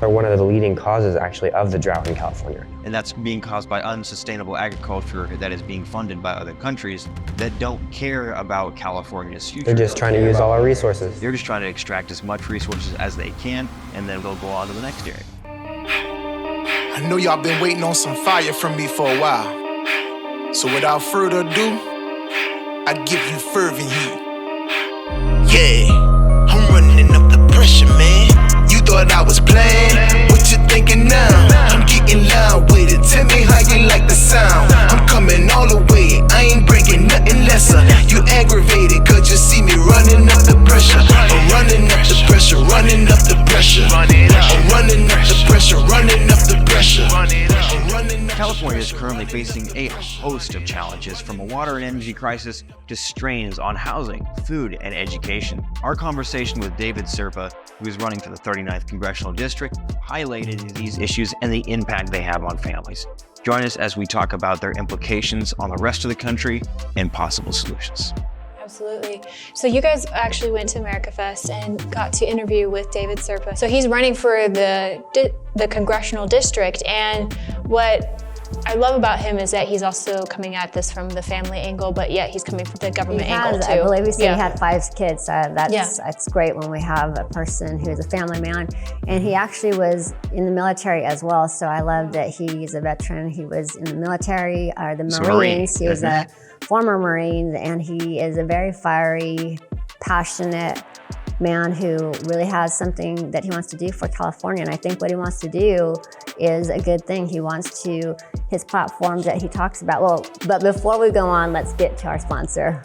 Are one of the leading causes actually of the drought in California. And that's being caused by unsustainable agriculture that is being funded by other countries that don't care about California's future. They're just trying to use all our resources. They're just trying to extract as much resources as they can, and then they'll go on to the next area. I know y'all been waiting on some fire from me for a while. So without further ado, I give you fervent heat. Yeah, I'm running up the pressure, man. You thought I was playing, what you thinking now? I'm getting loud with it, tell me how you like the sound. I'm coming all the way, I ain't breaking nothing lesser. You aggravated, cause you see me running up the pressure. I'm running up the pressure, running up the pressure. I'm running up the pressure, running up the pressure. California is currently facing a host of challenges, from a water and energy crisis to strains on housing, food, and education. Our conversation with David Serpa, who is running for the 39th Congressional District, highlighted these issues and the impact they have on families. Join us as we talk about their implications on the rest of the country and possible solutions. Absolutely. So you guys actually went to America Fest and got to interview with David Serpa. So he's running for the congressional district, and what I love about him is that he's also coming at this from the family angle, but yet he's coming from the government angle too. I believe he said he had 5 kids. That's great when we have a person who's a family man. And he actually was in the military as well. So I love that he's a veteran. He was in the military, or the Marines. He was a former Marine, and he is a very fiery, passionate man who really has something that he wants to do for California. And I think what he wants to do is a good thing. He wants to, his platforms that he talks about. Well, but before we go on, let's get to our sponsor.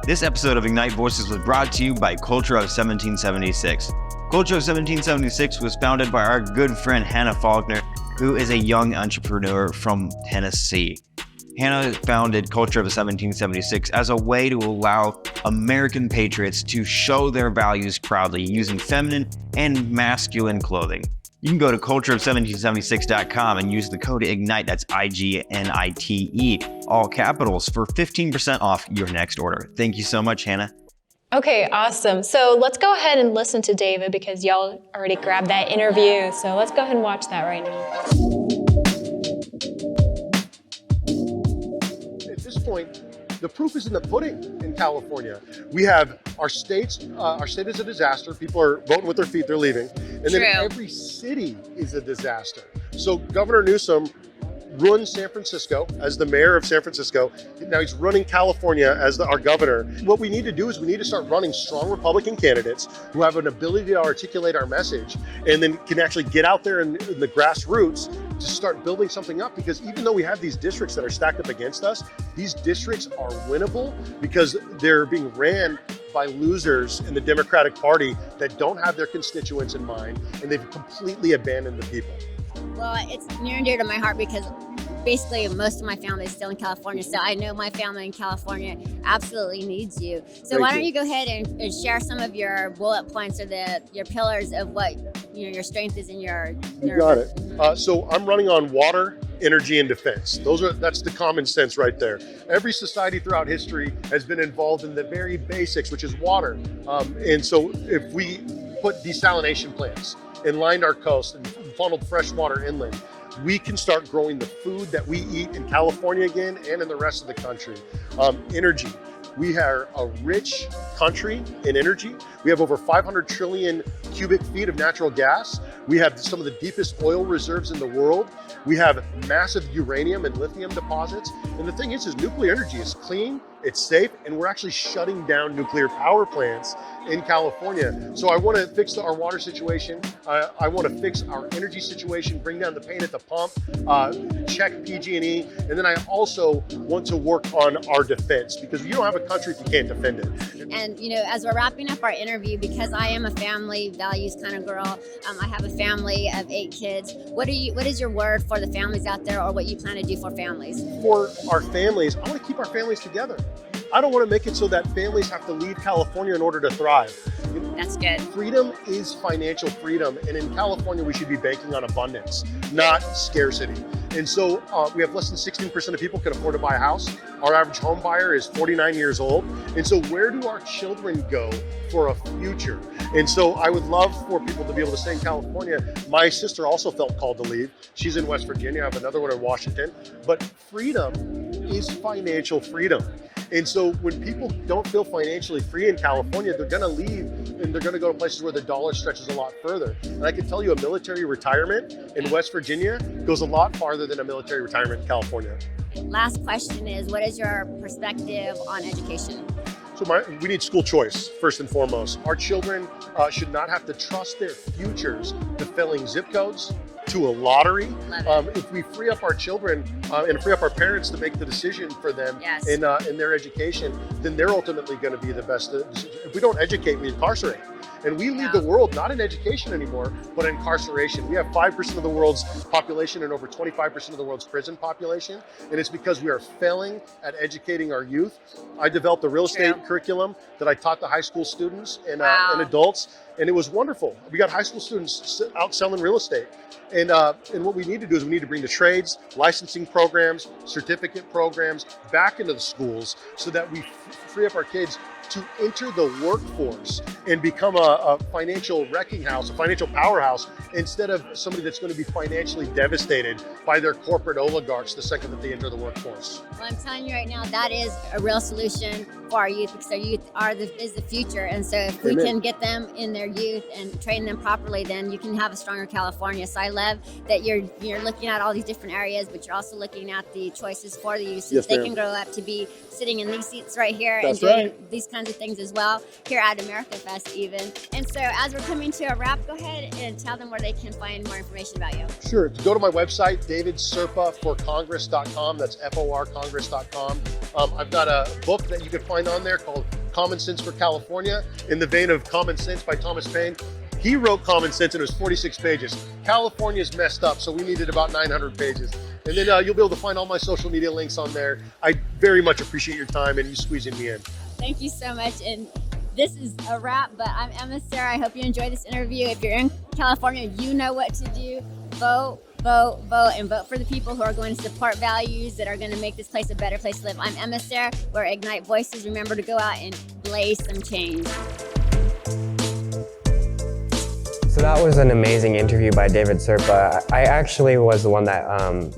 This episode of Ignite Voices was brought to you by Culture of 1776. Culture of 1776 was founded by our good friend Hannah Faulkner, who is a young entrepreneur from Tennessee. Hannah founded Culture of 1776 as a way to allow American patriots to show their values proudly using feminine and masculine clothing. You can go to cultureof1776.com and use the code IGNITE, that's IGNITE, all capitals, for 15% off your next order. Thank you so much, Hannah. Okay, awesome. So let's go ahead and listen to David, because y'all already grabbed that interview. So let's go ahead and watch that right now. At this point, the proof is in the pudding in California. We have our state is a disaster. People are voting with their feet, they're leaving. And then every city is a disaster. So Governor Newsom runs San Francisco as the mayor of San Francisco. Now he's running California as our governor. What we need to do is we need to start running strong Republican candidates who have an ability to articulate our message, and then can actually get out there in the grassroots to start building something up. Because even though we have these districts that are stacked up against us, these districts are winnable because they're being ran by losers in the Democratic Party that don't have their constituents in mind, and they've completely abandoned the people. Well, it's near and dear to my heart because basically most of my family is still in California, so I know my family in California absolutely needs you. So why don't you go ahead and share some of your bullet points, or your pillars of what your strength is in your. You got it. So I'm running on water, energy, and defense. That's the common sense right there. Every society throughout history has been involved in the very basics, which is water. And so if we put desalination plants and lined our coast and funneled fresh water inland, we can start growing the food that we eat in California again and in the rest of the country. Energy. We are a rich country in energy. We have over 500 trillion cubic feet of natural gas. We have some of the deepest oil reserves in the world. We have massive uranium and lithium deposits. And the thing is nuclear energy is clean, it's safe, and we're actually shutting down nuclear power plants in California. So I want to fix our water situation. I want to fix our energy situation, bring down the pain at the pump, check PG&E, and then I also want to work on our defense, because you don't have a country if you can't defend it. And as we're wrapping up our interview, because I am a family values kind of girl, I have a family of 8 kids. What is your word for the families out there, or what you plan to do for families? For our families, I want to keep our families together. I don't want to make it so that families have to leave California in order to thrive. That's good. Freedom is financial freedom, and in California we should be banking on abundance, not scarcity. And so we have less than 16% of people can afford to buy a house. Our average home buyer is 49 years old. And so where do our children go for a future? And so I would love for people to be able to stay in California. My sister also felt called to leave. She's in West Virginia. I have another one in Washington. But freedom is financial freedom. And so when people don't feel financially free in California, they're gonna leave and they're gonna go to places where the dollar stretches a lot further. And I can tell you a military retirement in West Virginia goes a lot farther than a military retirement in California. Last question is, what is your perspective on education? So we need school choice, first and foremost. Our children should not have to trust their futures to filling zip codes, to a lottery. If we free up our children and free up our parents to make the decision for them in their education, then they're ultimately going to be the best. If we don't educate, we incarcerate. And we lead the world not in education anymore, but in incarceration. We have 5% of the world's population and over 25% of the world's prison population. And it's because we are failing at educating our youth. I developed a real estate curriculum that I taught the high school students and adults. And it was wonderful. We got high school students out selling real estate. And what we need to do is we need to bring the trades, licensing programs, certificate programs back into the schools so that we free up our kids to enter the workforce and become a financial wrecking house, a financial powerhouse, instead of somebody that's going to be financially devastated by their corporate oligarchs the second that they enter the workforce. Well, I'm telling you right now, that is a real solution for our youth, because our youth is the future. And so if we can get them in their youth and train them properly, then you can have a stronger California. So I love that you're looking at all these different areas, but you're also looking at the choices for the youth so that they can grow up to be sitting in these seats right here and doing these kinds of things as well here at America Fest even. And so as we're coming to a wrap, go ahead and tell them where they can find more information about you. Sure. Go to my website, davidserpaforcongress.com. That's FORcongress.com. I've got a book that you can find on there called Common Sense for California, in the vein of Common Sense by Thomas Paine. He wrote Common Sense and it was 46 pages. California's messed up, so we needed about 900 pages. And then you'll be able to find all my social media links on there. I very much appreciate your time and you squeezing me in. Thank you so much. And this is a wrap, but I'm Emma Sarah. I hope you enjoyed this interview. If you're in California, you know what to do. Vote, vote, vote, and vote for the people who are going to support values that are going to make this place a better place to live. I'm Emma Sarah. We're Ignite Voices. Remember to go out and blaze some change. So that was an amazing interview by David Serpa. I actually was the one that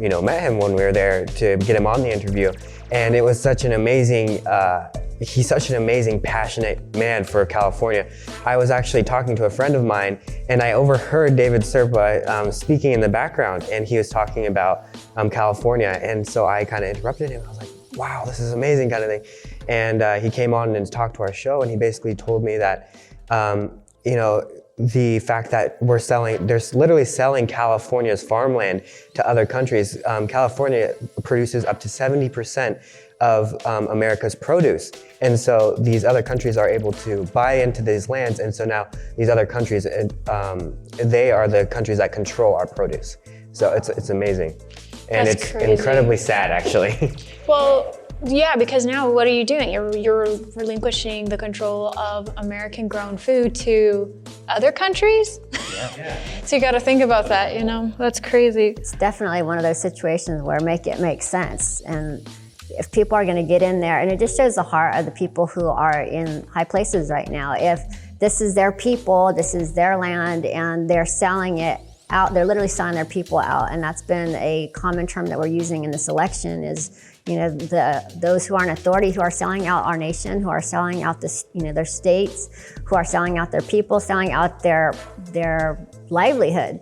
met him when we were there to get him on the interview, and it was such an amazing. He's such an amazing, passionate man for California. I was actually talking to a friend of mine, and I overheard David Serpa speaking in the background, and he was talking about California, and so I kind of interrupted him. I was like, "Wow, this is amazing," kind of thing. And he came on and talked to our show, and he basically told me that, the fact that they're literally selling California's farmland to other countries. California produces up to 70% of America's produce. And so these other countries are able to buy into these lands. And so now these other countries, they are the countries that control our produce. So it's amazing. And That's it's crazy. incredibly sad, actually. Well, yeah, because now what are you doing? You're relinquishing the control of American-grown food to other countries? Yeah. So you got to think about that, That's crazy. It's definitely one of those situations where make it make sense. And if people are going to get in there, and it just shows the heart of the people who are in high places right now. If this is their people, this is their land, and they're selling it out, they're literally selling their people out. And that's been a common term that we're using in this election is, those who are in authority, who are selling out our nation, who are selling out their states, who are selling out their people, selling out their livelihood,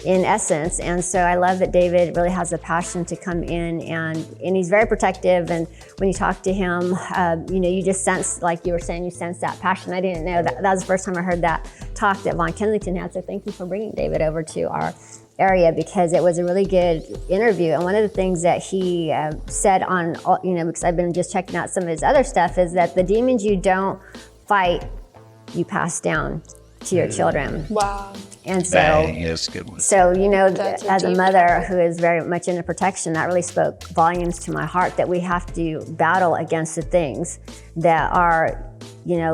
in essence. And so I love that David really has a passion to come in, and he's very protective. And when you talk to him, you just sense, like you were saying, you sense that passion. I didn't know that was the first time I heard that talk that Von Kensington had. So thank you for bringing David over to our area, because it was a really good interview. And one of the things that he said on, because I've been just checking out some of his other stuff, is that the demons you don't fight, you pass down to your children. Wow. And so, that's a good one. So, That's a as a deep mother topic. who is very much into protection, that really spoke volumes to my heart, that we have to battle against the things that are,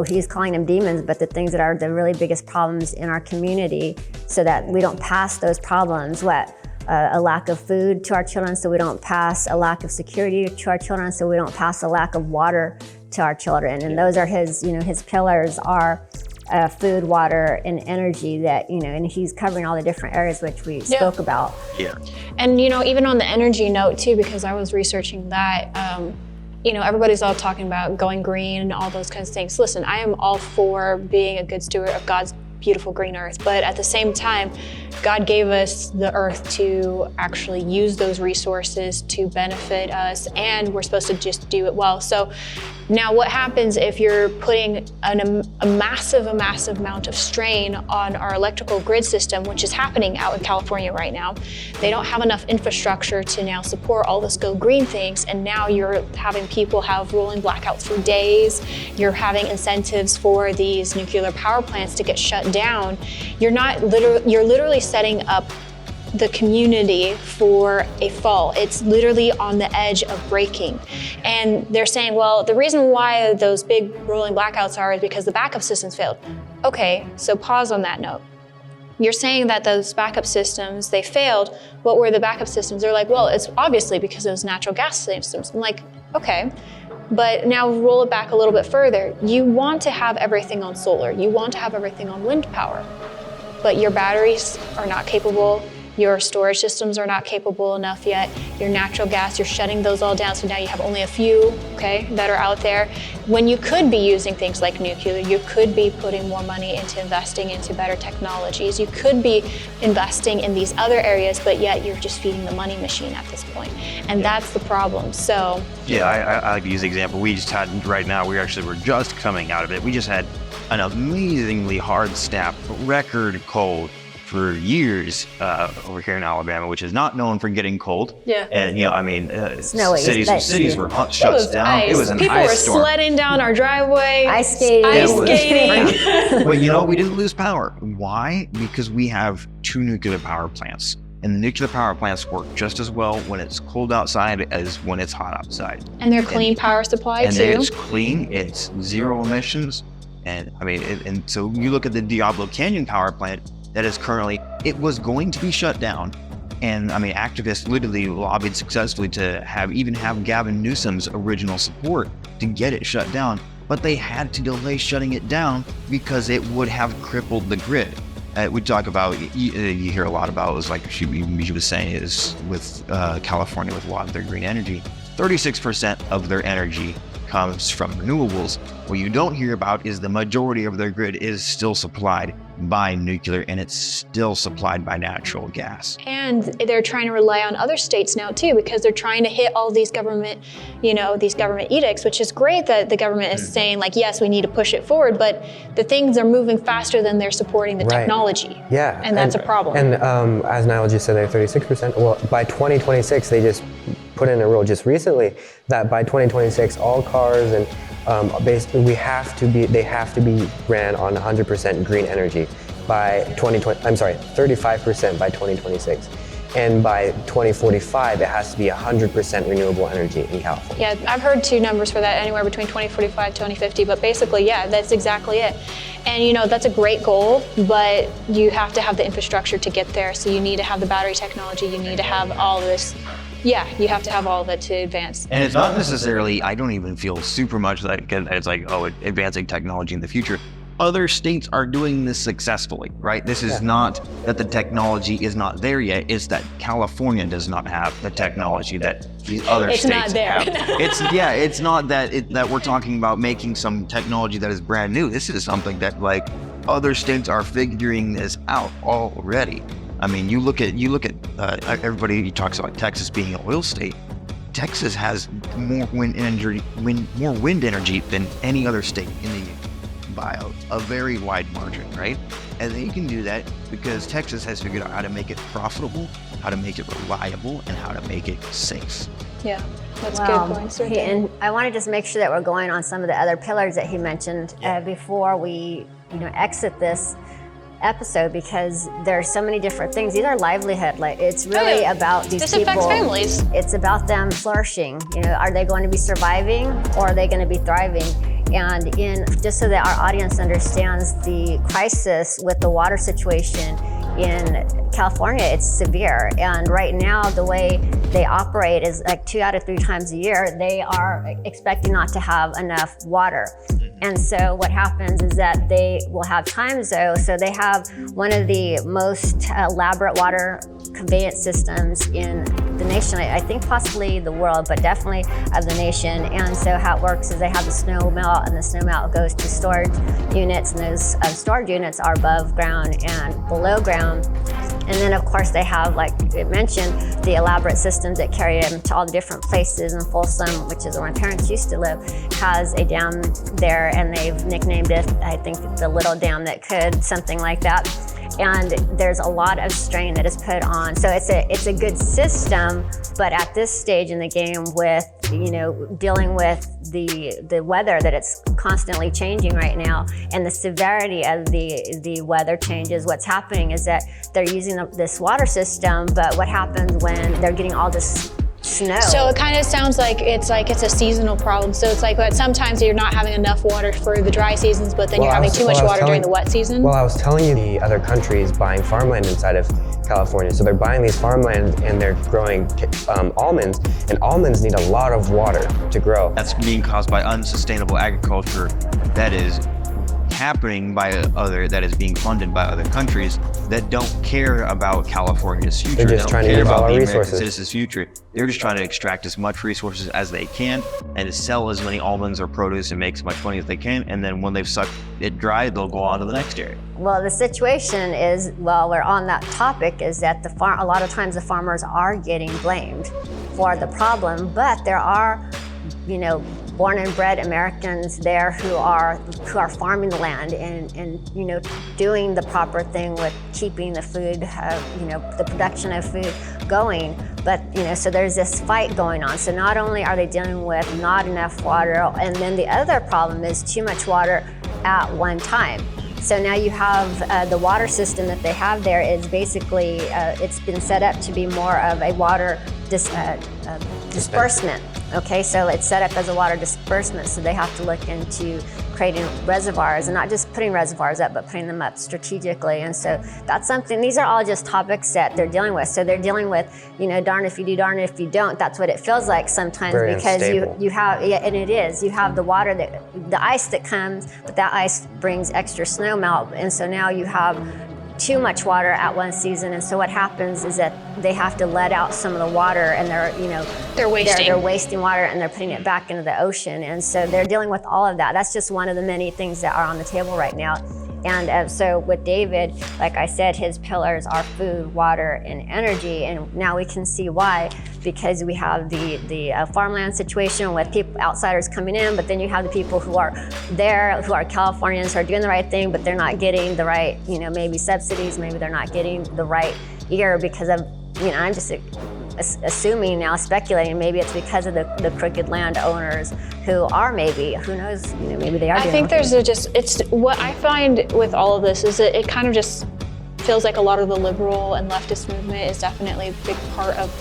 he's calling them demons, but the things that are the really biggest problems in our community, so that we don't pass those problems. What a lack of food to our children, so we don't pass a lack of security to our children, so we don't pass a lack of water to our children. And those are his, his pillars are food, water, and energy that, and he's covering all the different areas which we spoke about. Yeah. And, even on the energy note too, because I was researching that, everybody's all talking about going green and all those kinds of things. Listen, I am all for being a good steward of God's beautiful green earth, but at the same time, God gave us the earth to actually use those resources to benefit us, and we're supposed to just do it well. So now what happens if you're putting a massive amount of strain on our electrical grid system, which is happening out in California right now? They don't have enough infrastructure to now support all this go green things, and now you're having people have rolling blackouts for days. You're having incentives for these nuclear power plants to get shut down. You're literally setting up the community for a fall. It's literally on the edge of breaking. And they're saying, well, the reason why those big rolling blackouts are is because the backup systems failed. Okay, so pause on that note. You're saying that those backup systems, they failed. What were the backup systems? They're like, well, it's obviously because of those natural gas systems. I'm like, okay. But now roll it back a little bit further. You want to have everything on solar. You want to have everything on wind power. But your batteries are not capable. Your storage systems are not capable enough yet. Your natural gas, you're shutting those all down. So now you have only a few, that are out there. When you could be using things like nuclear, you could be putting more money into investing into better technologies. You could be investing in these other areas, but yet you're just feeding the money machine at this point. And that's the problem, so. Yeah, I like to use the example we just had right now. We're just coming out of it. We just had an amazingly hard snap, record cold for years over here in Alabama, which is not known for getting cold. Yeah. And Snowy. cities were shut down. Ice. It was an People ice were storm. sledding down our driveway. Ice skating. But we didn't lose power. Why? Because we have 2 nuclear power plants. And the nuclear power plants work just as well when it's cold outside as when it's hot outside. And they're clean power supply and too. And it's clean, it's zero emissions. And and so you look at the Diablo Canyon power plant that is currently, it was going to be shut down. And activists literally lobbied successfully to have Gavin Newsom's original support to get it shut down. But they had to delay shutting it down because it would have crippled the grid. We talk about, you hear a lot about, is like she was saying, is with California with a lot of their green energy, 36% of their energy comes from renewables. What you don't hear about is the majority of their grid is still supplied by nuclear, and it's still supplied by natural gas. And they're trying to rely on other states now too, because they're trying to hit all these government, these government edicts, which is great that the government is saying like, yes, we need to push it forward, but the things are moving faster than they're supporting the technology. Yeah. And that's a problem. And as Niall just said, they're 36%. Well, by 2026, they just put in a rule just recently that by 2026, all cars and basically they have to be ran on 100% green energy by 35% by 2026. And by 2045, it has to be 100% renewable energy in California. Yeah, I've heard 2 numbers for that, anywhere between 2045, 2050, but basically, yeah, that's exactly it. And that's a great goal, but you have to have the infrastructure to get there. So you need to have the battery technology, you need to have all this. Yeah, you have to have all of it to advance. And it's not necessarily, I don't even feel super much like it's like, advancing technology in the future. Other states are doing this successfully, right? This is not that the technology is not there yet. It's that California does not have the technology that these other states not there. have. It's not that we're talking about making some technology that is brand new. This is something that other states are figuring this out already. You look at everybody talks about Texas being an oil state. Texas has more wind energy than any other state in the union by a very wide margin, right? And they can do that because Texas has figured out how to make it profitable, how to make it reliable, and how to make it safe. Yeah, that's good points. Right there. And I want to just make sure that we're going on some of the other pillars that he mentioned before we, exit this episode, because there's so many different things. These are livelihood. It's really about these this people. This affects families. It's about them flourishing. Are they going to be surviving or are they going to be thriving? And just so that our audience understands the crisis with the water situation in California, it's severe. And right now, the way they operate is like 2 out of 3 times a year, they are expecting not to have enough water. And so what happens is that they will have times though, so they have one of the most elaborate water conveyance systems in the nation, I think possibly the world, but definitely of the nation. And so how it works is they have the snow melt, and the snow melt goes to storage units, and those storage units are above ground and below ground. And then of course they have, like it mentioned, the elaborate systems that carry them to all the different places. And Folsom, which is where my parents used to live, has a dam there, and they've nicknamed it, I think, the little dam that could, something like that. And there's a lot of strain that is put on. So it's a good system, but at this stage in the game with, dealing with the weather that it's constantly changing right now, and the severity of the weather changes, what's happening is that they're using this water system, but what happens when they're getting all this snow? So it kind of sounds like it's a seasonal problem. So it's like sometimes you're not having enough water for the dry seasons, but then you're having too much water during the wet season. Well, I was telling you, the other countries buying farmland inside of California. So they're buying these farmland and they're growing almonds, and almonds need a lot of water to grow. That's being caused by unsustainable agriculture that is happening that is being funded by other countries that don't care about California's future. They're just trying to use all our resources. Citizens' future. They're just trying to extract as much resources as they can and to sell as many almonds or produce and make as much money as they can. And then when they've sucked it dry, they'll go on to the next area. Well, the situation is, while we're on that topic, is that a lot of times the farmers are getting blamed for the problem, but there are, born and bred Americans there who are farming the land and doing the proper thing with keeping the food, the production of food going. But so there's this fight going on. So not only are they dealing with not enough water, and then the other problem is too much water at one time. So now you have the water system that they have there is basically, it's been set up to be more of a water disbursement. Okay, so it's set up as a water disbursement, so they have to look into creating reservoirs, and not just putting reservoirs up, but putting them up strategically. And so that's something, these are all just topics that they're dealing with. So they're dealing with, darn if you do, darn if you don't. That's what it feels like sometimes. Very because unstable. you have, and it is, you have the water, the ice that comes, but that ice brings extra snow melt. And so now you have too much water at one season, and so what happens is that they have to let out some of the water, and they're wasting water, and they're putting it back into the ocean. And so they're dealing with all of that. That's just one of the many things that are on the table right now. And so with David, like I said, his pillars are food, water, and energy. And now we can see why, because we have the farmland situation with people, outsiders coming in, but then you have the people who are there, who are Californians, who are doing the right thing, but they're not getting the right, maybe subsidies, maybe they're not getting the right ear because of, I'm just assuming now, speculating, maybe it's because of the crooked landowners who are maybe, who knows, maybe they are. I think there's it's what I find with all of this is that it kind of just feels like a lot of the liberal and leftist movement is definitely a big part of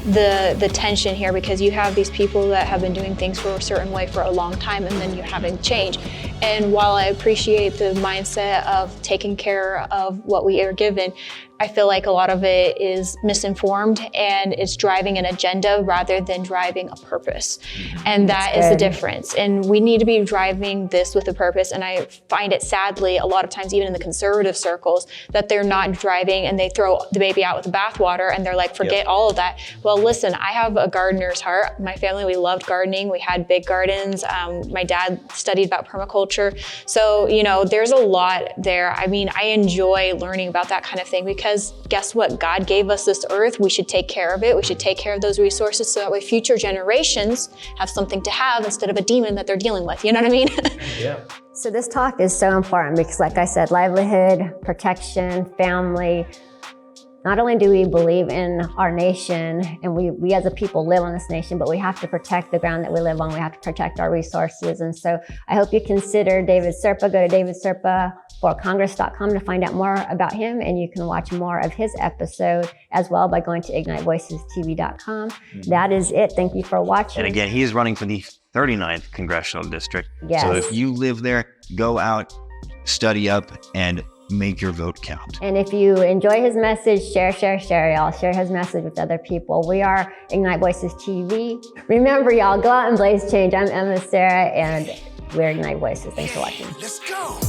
the tension here, because you have these people that have been doing things for a certain way for a long time, and then you're having change. And while I appreciate the mindset of taking care of what we are given, I feel like a lot of it is misinformed, and it's driving an agenda rather than driving a purpose. And that is the difference. And we need to be driving this with a purpose. And I find it sadly, a lot of times, even in the conservative circles, that they're not driving, and they throw the baby out with the bathwater, and they're like, forget all of that. Well, listen, I have a gardener's heart. My family, we loved gardening. We had big gardens. My dad studied about permaculture. So, there's a lot there. I mean, I enjoy learning about that kind of thing, because guess what? God gave us this earth. We should take care of it. We should take care of those resources so that way future generations have something to have instead of a demon that they're dealing with. You know what I mean? Yeah. So this talk is so important because, like I said, livelihood, protection, family. Not only do we believe in our nation, and we as a people live on this nation, but we have to protect the ground that we live on. We have to protect our resources. And so I hope you consider David Serpa. Go to davidserpaforcongress.com to find out more about him, and you can watch more of his episode as well by going to ignitevoicestv.com. That is it. Thank you for watching. And again, he is running for the 39th Congressional District. Yes. So if you live there, go out, study up, and Make your vote count. And if you enjoy his message, share, y'all. Share his message with other people. We are Ignite Voices TV. Remember, y'all, go out and blaze change. I'm Emma Sarah, and we're Ignite Voices. Thanks for watching. Let's go.